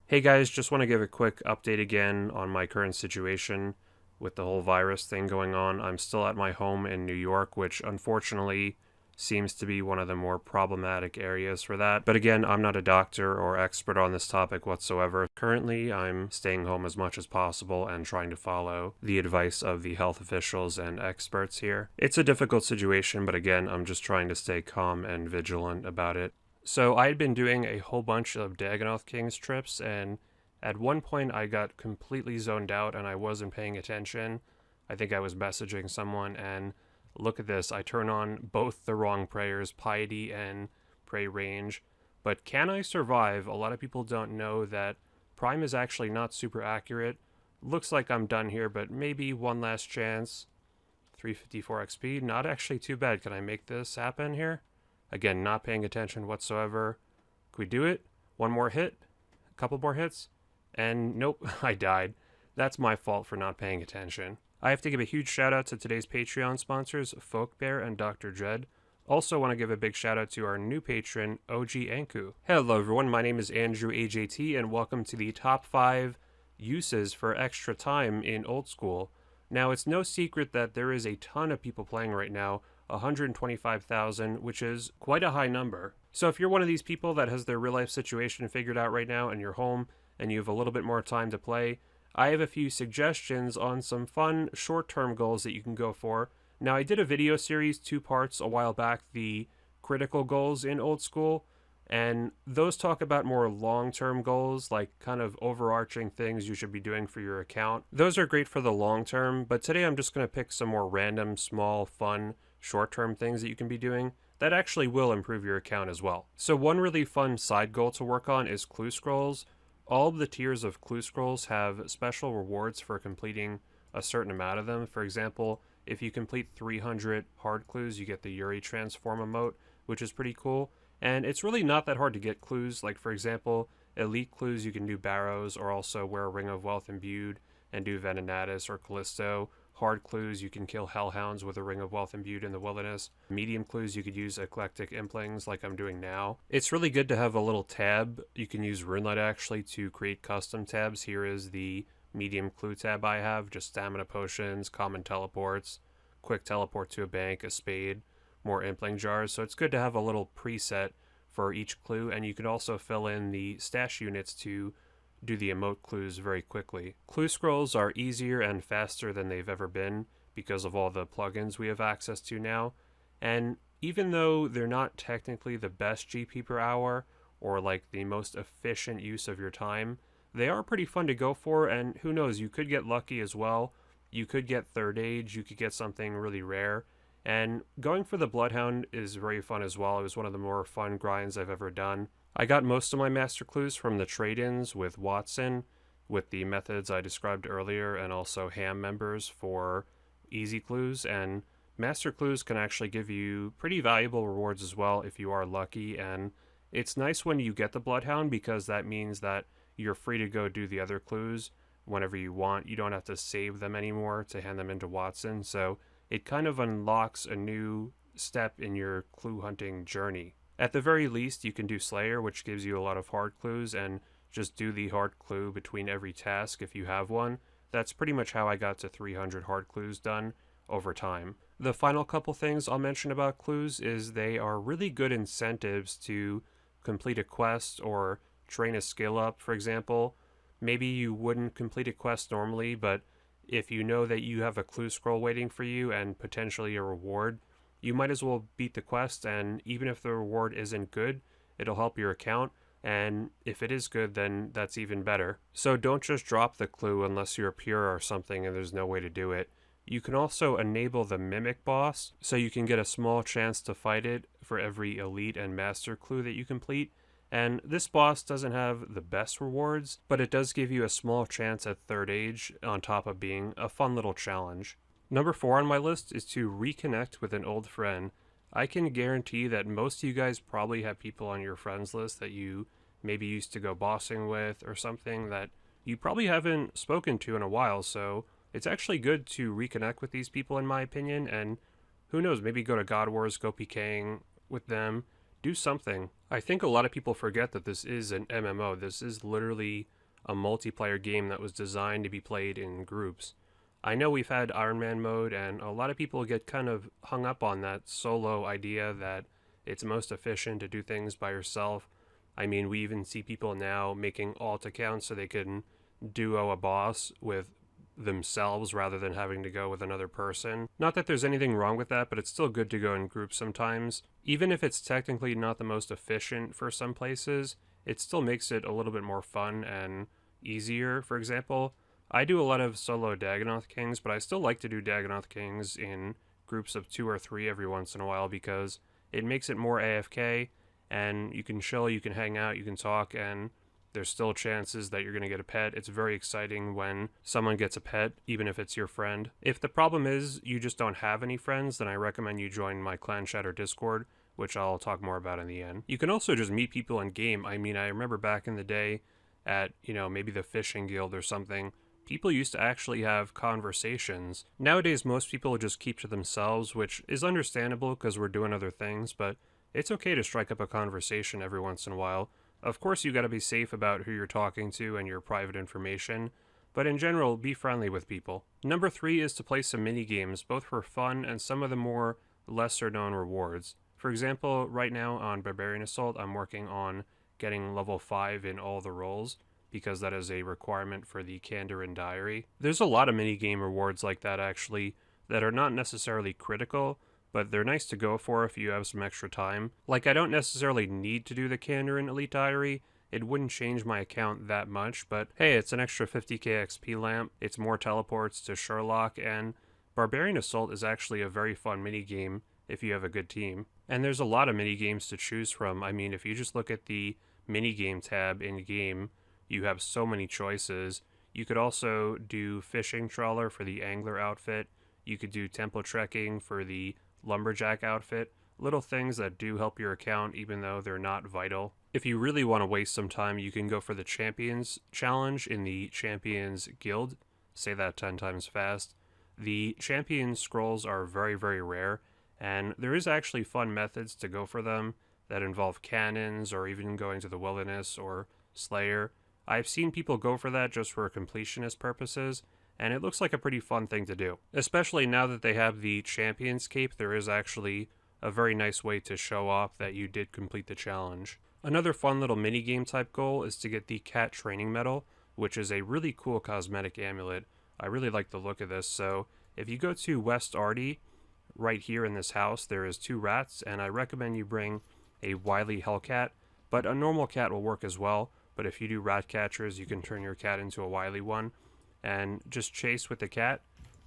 Hey guys, just want to give a quick update again on my current situation with the whole virus thing going on. I'm still at my home in New York, which unfortunately seems to be one of the more problematic areas for that. But again, I'm not a doctor or expert on this topic whatsoever. Currently, I'm staying home as much as possible and trying to follow the advice of the health officials and experts here. It's a difficult situation, but again, I'm just trying to stay calm and vigilant about it. So I had been doing a whole bunch of Daggenoth Kings trips, and at one point I got completely zoned out and I wasn't paying attention. I think I was messaging someone, and look at this, I turn on both the wrong prayers, piety and pray range. But can I survive? A lot of people don't know that Prime is actually not super accurate. Looks like I'm done here, but maybe one last chance. 354 XP, not actually too bad. Can I make this happen here? Again, not paying attention whatsoever. Can we do it? One more hit? A couple more hits? And nope, I died. That's my fault for not paying attention. I have to give a huge shout out to today's Patreon sponsors, Folkbear and AndrewAJT. Also want to give a big shout out to our new patron, OG Anku. Hello everyone, my name is AndrewAJT and welcome to the top 5 uses for extra time in Old School. Now, it's no secret that there is a ton of people playing right now, 125,000, which is quite a high number. So if you're one of these people that has their real life situation figured out right now and you're home and you have a little bit more time to play, I have a few suggestions on some fun short-term goals that you can go for. Now, I did a video series, 2 parts, a while back, the critical goals in Old School, and those talk about more long-term goals, like kind of overarching things you should be doing for your account. Those are great for the long term, but today I'm just going to pick some more random, small, fun, short-term things that you can be doing that actually will improve your account as well. So one really fun side goal to work on is clue scrolls. All of the tiers of clue scrolls have special rewards for completing a certain amount of them. For example, if you complete 300 hard clues, you get the Yuri transform emote, which is pretty cool. And it's really not that hard to get clues. Like, for example, elite clues, you can do Barrows or also wear a Ring of Wealth imbued and do Venenatus or Callisto. Hard clues, you can kill Hellhounds with a Ring of Wealth imbued in the Wilderness. Medium clues, you could use Eclectic Implings like I'm doing now. It's really good to have a little tab. You can use RuneLite actually to create custom tabs. Here is the medium clue tab I have, just stamina potions, common teleports, quick teleport to a bank, a spade, more impling jars. So it's good to have a little preset for each clue, and you can also fill in the stash units to do the emote clues very quickly. Clue scrolls are easier and faster than they've ever been because of all the plugins we have access to now, and even though they're not technically the best GP per hour or like the most efficient use of your time, they are pretty fun to go for, and who knows, you could get lucky as well. You could get third age, you could get something really rare, and going for the Bloodhound is very fun as well. It was one of the more fun grinds I've ever done. I got most of my master clues from the trade-ins with Watson, with the methods I described earlier, and also ham members for easy clues, and master clues can actually give you pretty valuable rewards as well if you are lucky, and it's nice when you get the Bloodhound because that means that you're free to go do the other clues whenever you want. You don't have to save them anymore to hand them into Watson, so it kind of unlocks a new step in your clue hunting journey. At the very least, you can do Slayer, which gives you a lot of hard clues, and just do the hard clue between every task if you have one. That's pretty much how I got to 300 hard clues done over time. The final couple things I'll mention about clues is they are really good incentives to complete a quest or train a skill up. For example, maybe you wouldn't complete a quest normally, but if you know that you have a clue scroll waiting for you and potentially a reward, you might as well beat the quest, and even if the reward isn't good, it'll help your account, and if it is good, then that's even better. So don't just drop the clue unless you're pure or something and there's no way to do it. You can also enable the Mimic boss, so you can get a small chance to fight it for every elite and master clue that you complete. And this boss doesn't have the best rewards, but it does give you a small chance at third age on top of being a fun little challenge. Number 4 on my list is to reconnect with an old friend. I can guarantee that most of you guys probably have people on your friends list that you maybe used to go bossing with or something that you probably haven't spoken to in a while, so it's actually good to reconnect with these people in my opinion, and who knows, maybe go to God Wars, go PKing with them, do something. I think a lot of people forget that this is an MMO. This is literally a multiplayer game that was designed to be played in groups. I know we've had Iron Man mode, and a lot of people get kind of hung up on that solo idea that it's most efficient to do things by yourself. I mean, we even see people now making alt accounts so they can duo a boss with themselves rather than having to go with another person. Not that there's anything wrong with that, but it's still good to go in groups sometimes. Even if it's technically not the most efficient for some places, it still makes it a little bit more fun and easier. For example, I do a lot of solo Dagonoth Kings, but I still like to do Dagonoth Kings in groups of 2 or 3 every once in a while because it makes it more AFK, and you can chill, you can hang out, you can talk, and there's still chances that you're going to get a pet. It's very exciting when someone gets a pet, even if it's your friend. If the problem is you just don't have any friends, then I recommend you join my clan chat or Discord, which I'll talk more about in the end. You can also just meet people in game. I mean, I remember back in the day at, maybe the fishing guild or something, people used to actually have conversations. Nowadays, most people just keep to themselves, which is understandable because we're doing other things, but it's okay to strike up a conversation every once in a while. Of course, you got to be safe about who you're talking to and your private information, but in general, be friendly with people. Number 3 is to play some mini games, both for fun and some of the more lesser known rewards. For example, right now on Barbarian Assault, I'm working on getting level 5 in all the roles, because that is a requirement for the Kandarin Diary. There's a lot of mini game rewards like that actually, that are not necessarily critical, but they're nice to go for if you have some extra time. Like, I don't necessarily need to do the Kandarin Elite Diary. It wouldn't change my account that much, but hey, it's an extra 50k XP lamp, it's more teleports to Sherlock, and Barbarian Assault is actually a very fun minigame if you have a good team. And there's a lot of minigames to choose from. I mean, if you just look at the minigame tab in-game, you have so many choices. You could also do Fishing Trawler for the Angler outfit. You could do Temple Trekking for the Lumberjack outfit. Little things that do help your account even though they're not vital. If you really want to waste some time, you can go for the Champions Challenge in the Champions Guild. Say that 10 times fast. The Champions scrolls are very, very rare, and there is actually fun methods to go for them that involve cannons or even going to the wilderness or Slayer. I've seen people go for that just for completionist purposes, and it looks like a pretty fun thing to do. Especially now that they have the Champions Cape, there is actually a very nice way to show off that you did complete the challenge. Another fun little minigame type goal is to get the Cat Training Medal, which is a really cool cosmetic amulet. I really like the look of this, so if you go to West Arty, right here in this house, there is 2 rats, and I recommend you bring a wily Hellcat, but a normal cat will work as well. But if you do rat catchers, you can turn your cat into a wily one and just chase with the cat,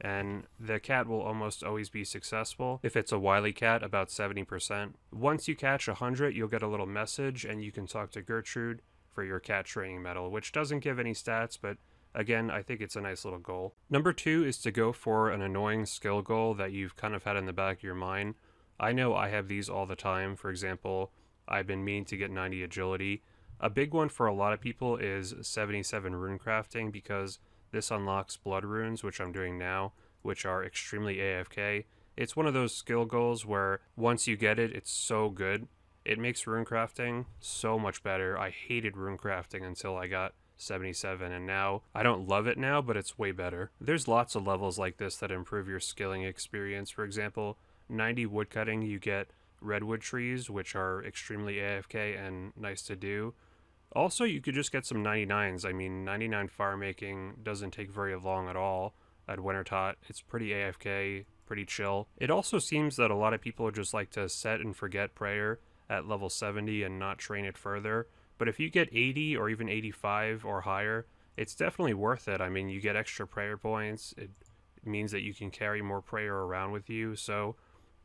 and the cat will almost always be successful. If it's a wily cat, about 70%. Once you catch 100, you'll get a little message, and you can talk to Gertrude for your cat training medal, which doesn't give any stats, but again, I think it's a nice little goal. Number 2 is to go for an annoying skill goal that you've kind of had in the back of your mind. I know I have these all the time. For example, I've been meaning to get 90 agility. A big one for a lot of people is 77 rune crafting, because this unlocks blood runes, which I'm doing now, which are extremely AFK. It's one of those skill goals where once you get it, it's so good. It makes rune crafting so much better. I hated rune crafting until I got 77, and now I don't love it now, but it's way better. There's lots of levels like this that improve your skilling experience. For example, 90 woodcutting, you get redwood trees, which are extremely AFK and nice to do. Also, you could just get some 99s. I mean, 99 fire making doesn't take very long at all at Wintertot. It's pretty AFK, pretty chill. It also seems that a lot of people just like to set and forget prayer at level 70 and not train it further. But if you get 80 or even 85 or higher, it's definitely worth it. I mean, you get extra prayer points. It means that you can carry more prayer around with you. So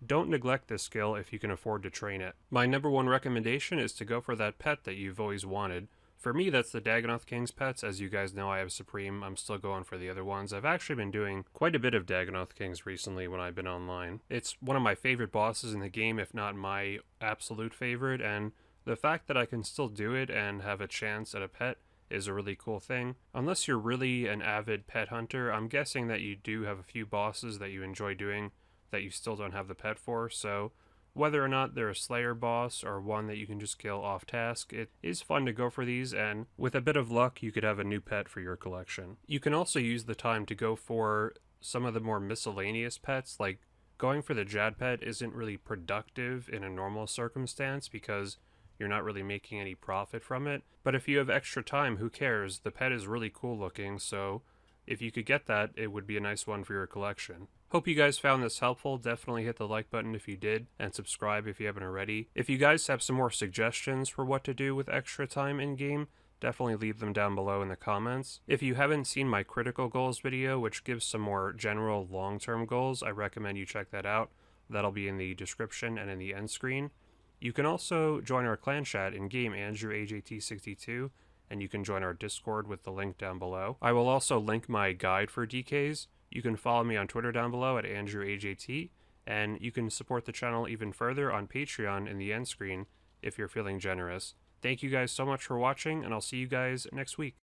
don't neglect this skill if you can afford to train it. My number 1 recommendation is to go for that pet that you've always wanted. For me, that's the Dagonoth King's pets. As you guys know, I have Supreme. I'm still going for the other ones. I've actually been doing quite a bit of Dagonoth Kings recently when I've been online. It's one of my favorite bosses in the game, if not my absolute favorite, and the fact that I can still do it and have a chance at a pet is a really cool thing. Unless you're really an avid pet hunter, I'm guessing that you do have a few bosses that you enjoy doing that you still don't have the pet for, so Whether or not they're a Slayer boss or one that you can just kill off task, it is fun to go for these, and with a bit of luck, you could have a new pet for your collection. You can also use the time to go for some of the more miscellaneous pets, like going for the Jad pet isn't really productive in a normal circumstance because you're not really making any profit from it. But if you have extra time, who cares? The pet is really cool looking, so if you could get that, it would be a nice one for your collection. Hope you guys found this helpful. Definitely hit the like button if you did, and subscribe if you haven't already. If you guys have some more suggestions for what to do with extra time in-game, definitely leave them down below in the comments. If you haven't seen my critical goals video, which gives some more general long-term goals, I recommend you check that out. That'll be in the description and in the end screen. You can also join our clan chat in-game, AndrewAJT62, and you can join our Discord with the link down below. I will also link my guide for DKs. You can follow me on Twitter down below at AndrewAJT, and you can support the channel even further on Patreon in the end screen if you're feeling generous. Thank you guys so much for watching, and I'll see you guys next week.